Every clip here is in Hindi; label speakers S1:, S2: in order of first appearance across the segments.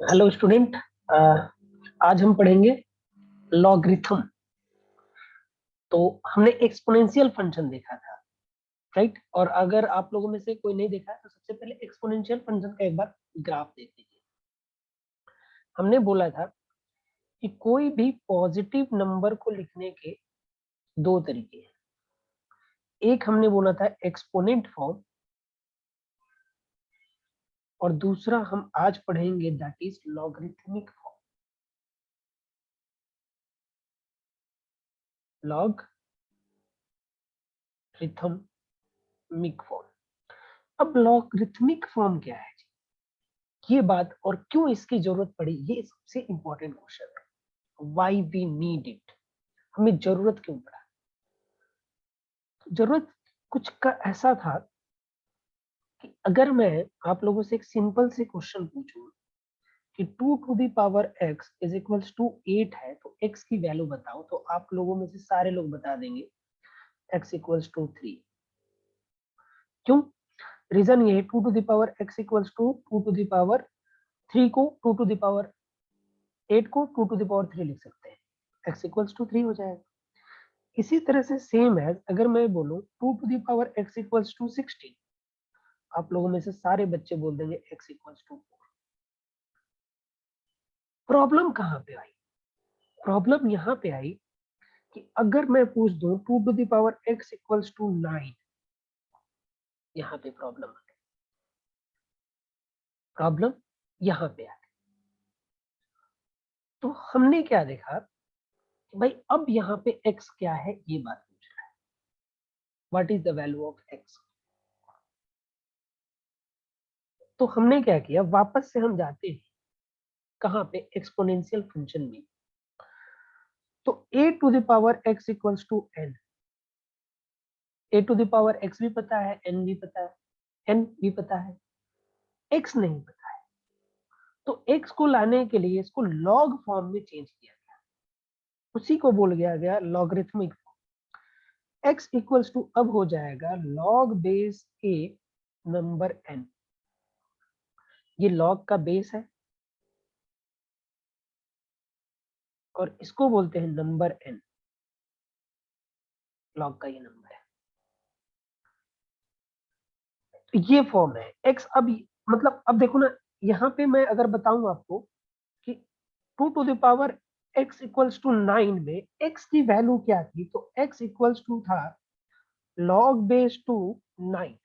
S1: Hello student. आज हम पढ़ेंगे लॉगरिथम। तो हमने एक्सपोनेंशियल फंक्शन देखा था, राइट? और अगर आप लोगों में से कोई नहीं देखा है तो सबसे पहले एक्सपोनेंशियल फंक्शन का एक बार ग्राफ देख लीजिए। हमने बोला था कि कोई भी पॉजिटिव नंबर को लिखने के दो तरीके हैं। एक हमने बोला था एक्सपोनेंट फॉर्म, और दूसरा हम आज पढ़ेंगे that is logarithmic form. Logarithmic form. अब लॉगरिथमिक फॉर्म क्या है, ये बात और क्यों इसकी जरूरत पड़ी, ये सबसे इंपॉर्टेंट क्वेश्चन है। व्हाई वी नीड इट, हमें जरूरत क्यों पड़ा? तो जरूरत कुछ का ऐसा था कि अगर मैं आप लोगों से एक सिंपल से क्वेश्चन पूछूं कि 2 to the power x is equals to 8 है, तो x की वैल्यू बताओ, तो आप लोगों में से सारे लोग बता देंगे x इक्वल्स टू 3। क्यों? रीजन ये है, 2 to the power x equals to 2 to the power 3 को 2 टू द पावर 8 को 2 टू द पावर 3 लिख सकते हैं, x इक्वल्स टू 3 हो जाएगा। इसी तरह से सेम है, अगर मैं बोलूं 2 to the power x equals to 16, आप लोगों में से सारे बच्चे बोल देंगे x इक्वल्स टू 4। प्रॉब्लम कहां पे आई? प्रॉब्लम यहां पे आई कि अगर मैं पूछ दूं 2 to the power x equals to 9, यहां पे प्रॉब्लम आ गई। प्रॉब्लम यहां पे आ गई। तो हमने क्या देखा कि भाई अब यहां पे x क्या है, ये बात पूछ रहा है। What is the value of x? तो हमने क्या किया, वापस से हम जाते हैं कहां पे, एक्सपोनेंशियल फंक्शन में। तो a to the power x equals to n, a to the power x भी पता है, n भी पता है, n भी पता है, x नहीं पता है। तो x को लाने के लिए इसको लॉग फॉर्म में चेंज किया गया, उसी को बोल गया गया logarithmic form. x equals to अब हो जाएगा log base a number n। ये लॉग का बेस है और इसको बोलते हैं नंबर n। लॉग का ये नंबर है, तो ये फॉर्म है x। अब मतलब अब देखो ना, यहाँ पे मैं अगर बताऊं आपको कि 2 to the power x equals to 9 में x की वैल्यू क्या थी, तो x इक्वल्स टू था log base two 9।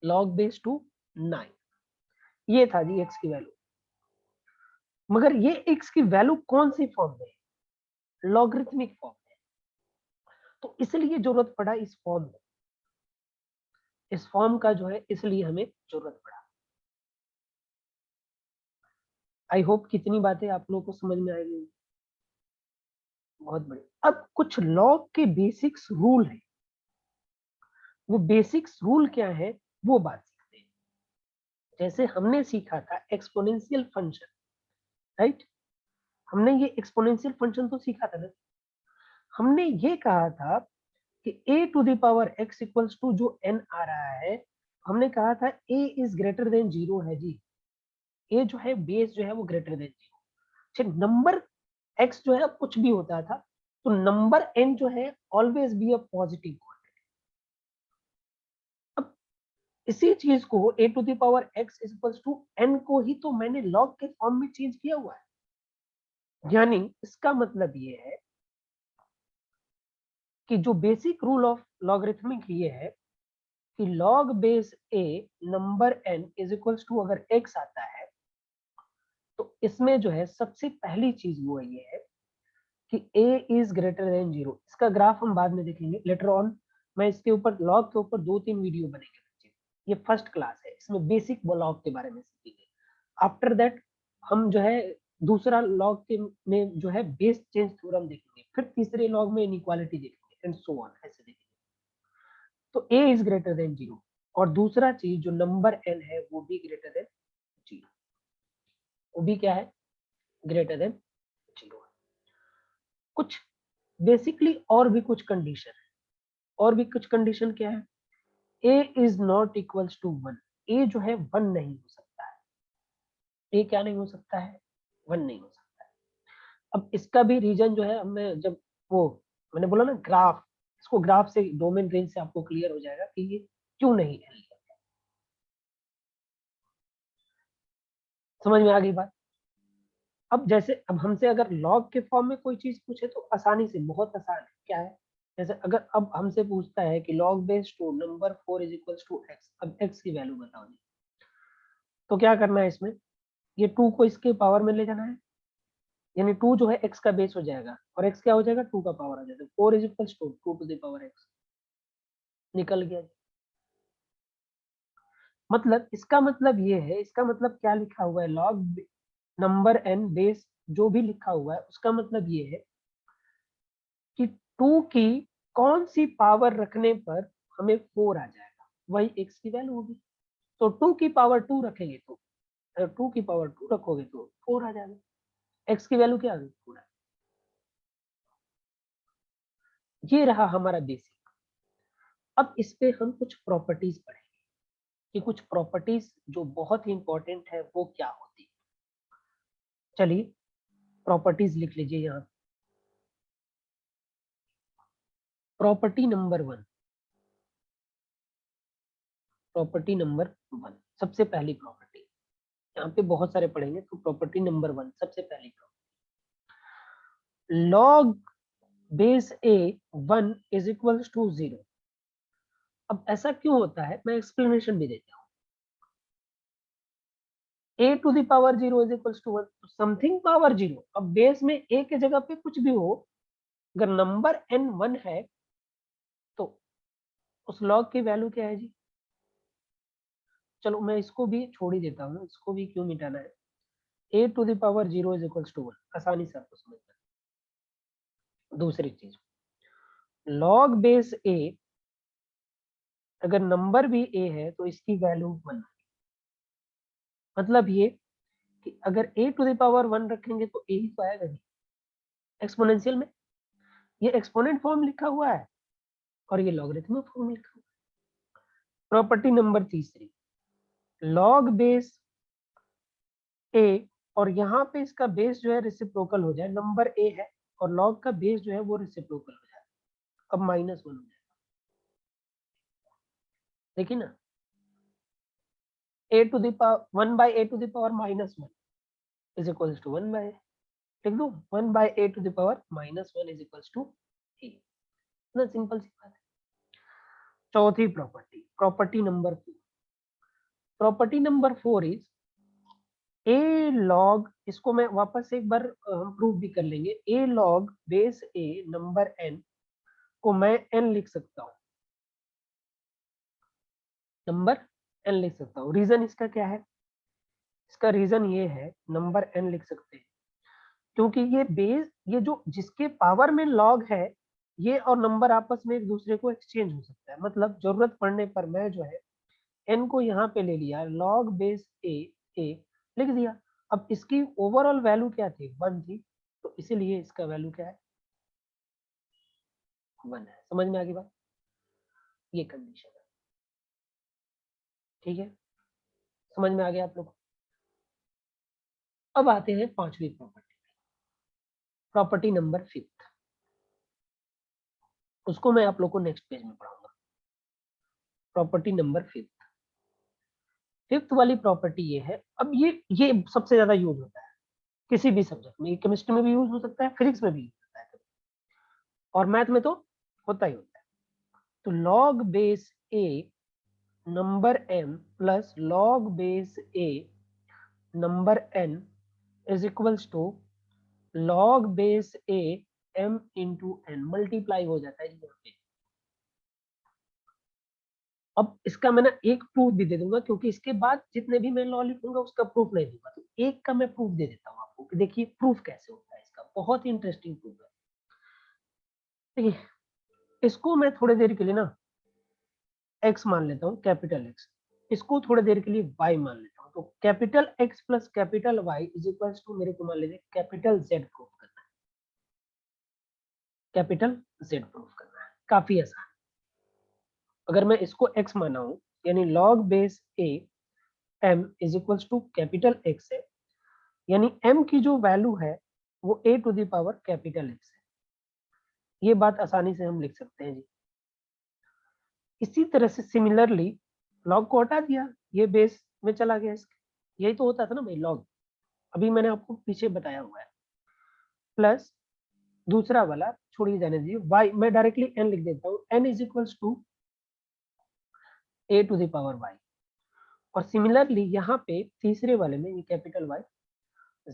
S1: Log base two 9 ये था जी x की वैल्यू। मगर ये x की वैल्यू कौन सी फॉर्म में है? लॉगरिथमिक फॉर्म में। तो इसलिए जरूरत पड़ा इस फॉर्म में, इस फॉर्म का जो है, इसलिए हमें जरूरत पड़ा। आई होप कितनी बातें आप लोगों को समझ में आएगी। बहुत बढ़िया। अब कुछ लॉग के बेसिक्स रूल है, वो बेसिक्स रूल क्या है वो बात सीखते हैं। जैसे हमने सीखा था एक्सपोनेंशियल फंक्शन, राइट? हमने ये एक्सपोनेंशियल फंक्शन तो सीखा था ना। हमने ये कहा था कि a to the power x equals to जो n आ रहा है, हमने कहा था a इज ग्रेटर देन 0 है जी। a जो है बेस जो है वो ग्रेटर देन 0। अच्छा, नंबर x जो है कुछ भी होता था, तो नंबर n जो है always be a positive quantity. अब इसी चीज को a to the power x equals to n को ही तो मैंने लॉग के फॉर्म में चेंज किया हुआ है। यानी इसका मतलब ये है कि जो बेसिक रूल ऑफ लॉगरिथमिक ये है कि log base a number n is equals to अगर x आता है, तो इसमें जो है सबसे पहली चीज वो ये है कि a इज ग्रेटर देन 0। इसका ग्राफ हम बाद में देखेंगे लेटर ऑन। मैं इसके ऊपर लॉग के ऊपर 2-3 वीडियो बनेंगे बच्चे। ये फर्स्ट क्लास है, इसमें बेसिक लॉग के बारे में सीखेंगे। आफ्टर दैट हम जो है दूसरा लॉग के में जो है बेस चेंज थ्योरम देखेंगे, फिर तीसरे लॉग में इनइक्वालिटी देखेंगे एंड सो ऑन, ऐसे देखेंगे। तो a इज ग्रेटर देन 0, और दूसरा चीज जो नंबर n है वो भी ग्रेटर देन 0। वो भी क्या है? Greater than 0। कुछ बेसिकली और भी कुछ कंडीशन है। और भी कुछ कंडीशन क्या है? a is not equals to 1। a जो है 1 नहीं हो सकता है। ए क्या नहीं हो सकता है, 1 नहीं हो सकता है। अब इसका भी रीजन जो है, हमने जब वो मैंने बोला ना ग्राफ, इसको ग्राफ से डोमेन रेंज से आपको क्लियर हो जाएगा कि ये क्यों नहीं है। समझ में आ गई बात। अब जैसे अब हमसे अगर लॉग के फॉर्म में कोई चीज पूछे तो आसानी से, बहुत आसान है, क्या है, जैसे अगर अब हमसे पूछता है कि log base 2 number 4 is equals to x, अब एक्स की वैल्यू बताओ जी, तो क्या करना है इसमें, ये 2 को इसके पावर में ले जाना है, यानी 2 जो है एक्स का बेस हो जाएगा और एक्स क्या हो जाएगा, 2 का पावर आ जाएगा, 4 is equals to 2 to the power x, निकल गया जी। मतलब इसका मतलब ये है, इसका मतलब क्या लिखा हुआ है, लॉग नंबर एन बेस जो भी लिखा हुआ है उसका मतलब ये है कि 2 की कौन सी पावर रखने पर हमें 4 आ जाएगा, वही एक्स की वैल्यू होगी। तो 2 की पावर 2 रखेंगे तो, अगर 2 की पावर 2 रखोगे तो 4 आ जाएगा, एक्स की वैल्यू क्या आ गई, 4। ये रहा हमारा बेसिक। अब इस पे हम कुछ प्रॉपर्टीज पढ़ेंगे कि कुछ प्रॉपर्टीज जो बहुत ही इंपॉर्टेंट है वो क्या होती है। चलिए प्रॉपर्टीज लिख लीजिए यहाँ। प्रॉपर्टी नंबर 1, प्रॉपर्टी नंबर 1, सबसे पहली प्रॉपर्टी, यहाँ पे बहुत सारे पढ़ेंगे, तो प्रॉपर्टी नंबर 1 सबसे पहली property, log base a 1 is equals to 0। अब ऐसा क्यों होता है, मैं एक्सप्लेनेशन भी देता हूँ। a to the power 0 is equals to 1, something power 0, अब बेस में a के जगह पे कुछ भी हो, अगर नंबर n 1 है तो उस लॉग की वैल्यू क्या है जी, चलो मैं इसको भी छोड़ ही देता हूँ, इसको भी क्यों मिटाना है, a to the power 0 is equals to 1, आसानी से आपको समझना है। दूसरी चीज, लॉग बेस a, अगर नंबर भी a है तो इसकी वैल्यू 1, मतलब ये कि अगर a टू द पावर 1 रखेंगे तो a ही तो आएगा जी एक्सपोनेंशियल में, ये एक्सपोनेंट फॉर्म लिखा हुआ है और ये लॉगरिथमिक फॉर्म लिखा हुआ है। प्रॉपर्टी नंबर तीसरी, लॉग बेस a, और यहाँ पे इसका बेस जो है रेसिप्रोकल हो जाए, नंबर a है और लॉग का बेस जो है वो रेसिप्रोकल हो जाए, अब -1 हो जाए, देखिए ना, a to the power 1 by a to the power -1 is equals to 1 by, लिख दो 1 by a to the power -1 is equals to a, इतना सिंपल सी बात है। चौथी property, property number 4, property number 4 is a log, इसको मैं वापस एक बार हम प्रूव भी कर लेंगे, ए log base a number n को मैं n लिख सकता हूँ, नंबर n लिख सकता हूँ। रीजन इसका क्या है, इसका रीजन ये है, नंबर n लिख सकते हैं क्योंकि ये बेस, ये जो जिसके पावर में लॉग है, ये और नंबर आपस में एक दूसरे को एक्सचेंज हो सकता है, मतलब जरूरत पड़ने पर मैं जो है n को यहाँ पे ले लिया, लॉग बेस ए लिख दिया। अब इसकी ओवरऑल वैल्यू क्या थी, 1 थी, तो इसीलिए इसका वैल्यू क्या है, 1 है। समझ में आ गई बात, ये कंडीशन है, ठीक है, समझ में आ गया आप लोग। अब आते हैं पांचवी प्रॉपर्टी, प्रॉपर्टी नंबर 5, उसको मैं आप लोग को नेक्स्ट पेज में पढ़ाऊंगा। प्रॉपर्टी नंबर 5, फिफ्थ वाली प्रॉपर्टी ये है, अब ये सबसे ज्यादा यूज होता है किसी भी सब्जेक्ट में, केमिस्ट्री में भी यूज हो सकता है, फिजिक्स में भी यूज होता है, और मैथ में तो होता ही होता है। तो log base a number m plus log base a number n is equals to log base a m into n, multiply हो जाता है यहाँ पे। अब इसका मैं ना एक प्रूफ भी दे दूंगा, क्योंकि इसके बाद जितने भी मैं लॉ लिखूंगा उसका प्रूफ नहीं दूंगा, तो एक का मैं प्रूफ दे देता हूँ आपको कि देखिए प्रूफ कैसे होता है इसका, बहुत ही इंटरेस्टिंग प्रूफ है। देखिए इसको मैं थोड़ी देर के लिए ना x मान लेता हूँ, कैपिटल x, इसको थोड़ी देर के लिए y मान लेता हूँ, तो capital x plus capital y is equals to, मेरे को मान लीजिए कैपिटल z प्रूफ करना है, कैपिटल z प्रूफ करना है, काफी आसान। अगर मैं इसको x माना हूँ, यानी log base a m is equals to capital x है, यानी m की जो वैल्यू है वो a to the power capital x है। ये बात आसानी से हम लिख सकते हैं जी। इसी तरह से सिमिलरली लॉग को हटा दिया, ये बेस में चला गया इसके, यही तो होता था ना भाई लॉग, अभी मैंने आपको पीछे बताया हुआ है। प्लस दूसरा वाला छोड़िए, जाने दीजिए, y मैं डायरेक्टली n लिख देता हूँ, n is equals to a to the power y। और सिमिलरली यहाँ पे तीसरे वाले में ये कैपिटल Y,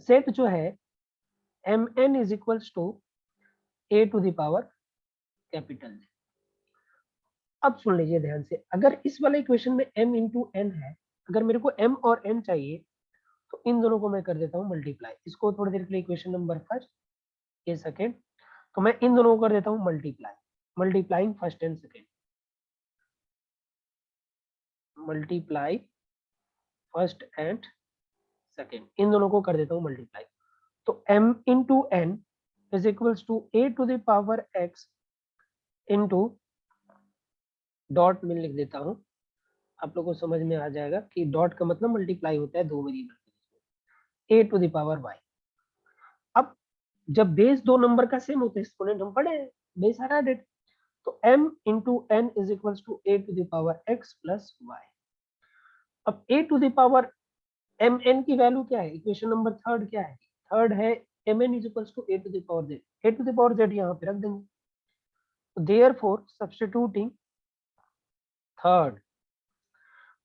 S1: z जो है mn is equals to a to the power capital Z। अब सुन लीजिए ध्यान से, अगर इस वाले इक्वेशन में m इंटू n है, अगर मेरे को m और n चाहिए तो इन दोनों को मैं कर देता हूँ मल्टीप्लाई। इसको थोड़ी देर के लिए इक्वेशन नंबर फर्स्ट, ये सेकेंड, तो मैं इन दोनों को कर देता हूँ multiply, multiplying first and second, multiply first and second, इन दोनों को कर देता हूँ मल्टीप्लाई। तो m into n is equals to a to the power x into dot में लिख देता हूँ, आप लोगों को समझ में आ जाएगा कि डॉट का मतलब मल्टीप्लाई होता है दो वेरिएबल के बीच में, a to the power y। अब जब बेस दो नंबर का सेम होता है, एक्सपोनेंट हम पढ़े हैं, बेस आर एडेड, तो m into n is equals to a to the power x plus y। अब a to the power mn की वैल्यू क्या है, इक्वेशन नंबर थर्ड क्या है, थर्ड है mn is equals to a to the power z, a to the power z यहाँ पे रख देंगे, तो देयरफॉर सब्स्टिट्यूटिंग थर्ड,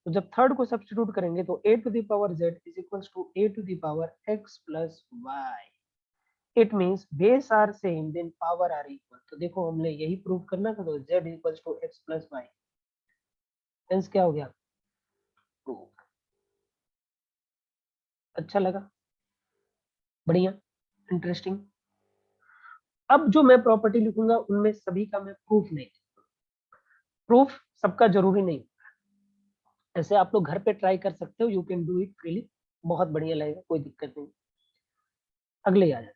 S1: तो जब थर्ड को सब्स्टिट्यूट करेंगे तो a to the power z is equals to a to the power x plus y। It means base are same then power are equal. तो देखो हमने यही प्रूव करना था, तो z equals to x plus y, hence क्या हो गया, प्रूव। अच्छा लगा, बढ़िया, इंटरेस्टिंग। अब जो मैं प्रॉपर्टी लिखूंगा उनमें सभी का मैं प्रूफ नहीं, प्रूफ सबका जरूरी नहीं, ऐसे आप लोग घर पे ट्राई कर सकते हो, you can do it freely, बहुत बढ़िया लगेगा, कोई दिक्कत नहीं। अगले आ जाते हैं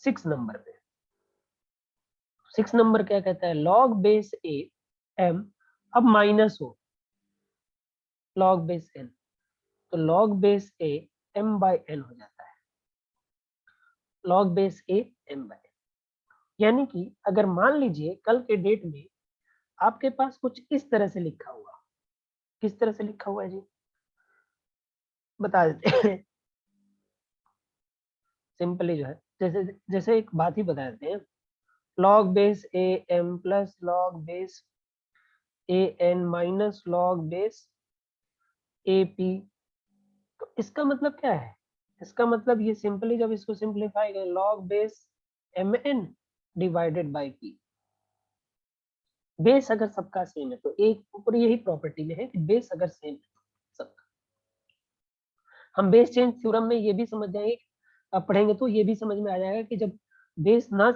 S1: 6 नंबर पे। 6 नंबर क्या कहता है, लॉग बेस ए एम, अब माइनस हो लॉग बेस एन, तो log base a m by n हो जाता है, log base a m by n. यानी कि अगर मान लीजिए कल के डेट में आपके पास कुछ इस तरह से लिखा हुआ, किस तरह से लिखा हुआ है जी, बता देते हैं सिंपली जो है, जैसे जैसे एक बात ही बता देते हैं, log base a m plus log base a n minus log base a p. तो इसका मतलब क्या है, इसका मतलब ये सिंपली जब इसको सिंप्लीफाई करें, log base m n divided by p. Base अगर सबका सेम है तो एक ऊपर यही प्रॉपर्टी में है कि बेस अगर सेम है सबका, हम बेस चेंज थ्योरम में ये भी समझ जाएंगे, अब पढ़ेंगे तो ये भी समझ में आ जाएगा कि जब बेस ना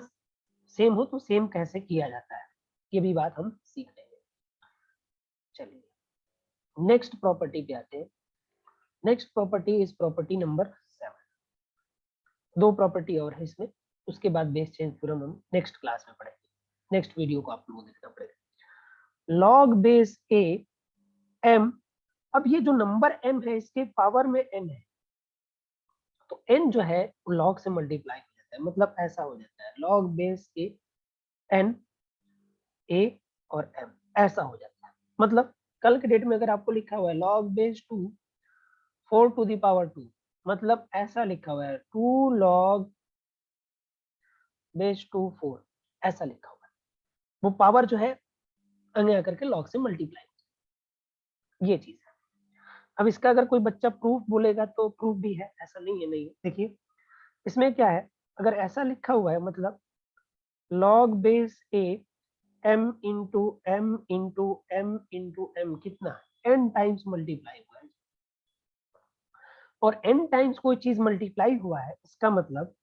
S1: सेम हो तो सेम कैसे किया जाता है, ये भी बात हम सीख लेंगे। चलिए नेक्स्ट प्रॉपर्टी पे आते हैं। Next property is property number 7। दो प्रॉपर्टी और है इसमें, उसके बाद बेस चेंज थ्योरम हम नेक्स्ट क्लास में पढ़ेंगे, नेक्स्ट वीडियो को आप लोगों को देखना पड़ेगा। लॉग बेस ए एम, अब ये जो नंबर m है इसके पावर में n है, तो n जो है वो log से मल्टीप्लाई हो जाता है, मतलब ऐसा हो जाता है log बेस के n a और m, ऐसा हो जाता है। मतलब कल के डेट में अगर आपको लिखा हुआ है log base 2 4 to the power 2, मतलब ऐसा लिखा हुआ है 2 log बेस 2 4, ऐसा लिखा हुआ है, वो पावर जो है आगे आकर के log से मल्टीप्लाई, ये चीज है। अब इसका अगर कोई बच्चा प्रूफ बोलेगा तो प्रूफ भी है, ऐसा नहीं है, नहीं है। देखिए इसमें क्या है, अगर ऐसा लिखा हुआ है मतलब log base a m into m into m into m, कितना n टाइम्स मल्टीप्लाई हुआ है, और n टाइम्स कोई चीज मल्टीप्लाई हुआ है इसका मतलब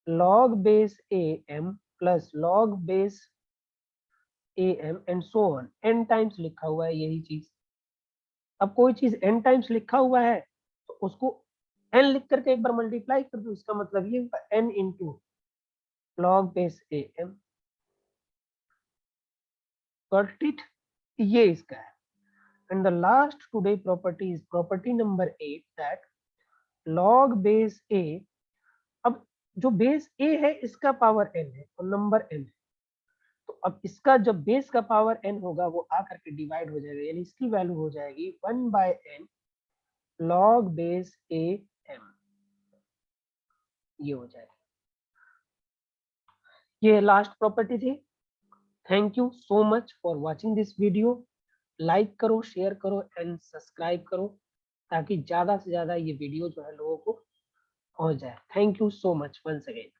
S1: log base a m plus log base a m and so on, n times लिखा हुआ है यही चीज। अब कोई चीज n टाइम्स लिखा हुआ है तो उसको n लिख करके एक बार मल्टीप्लाई कर दो, इसका मतलब ये होगा n into log base a m, got it, ये इसका है। And the last today property is property number 8, that log base A, अब जो बेस ए है इसका पावर n है और नंबर n है, तो अब इसका जब बेस का पावर n होगा वो आकर के डिवाइड हो जाएगा, यानी इसकी वैल्यू हो जाएगी 1/n log base a m, ये हो जाएगा। ये लास्ट प्रॉपर्टी थी। Thank you so much for watching this video. Like करो, शेयर करो एंड सब्सक्राइब करो, ताकि ज्यादा से ज्यादा ये वीडियो जो है लोगों को पहुंच जाए। Thank you so much once again.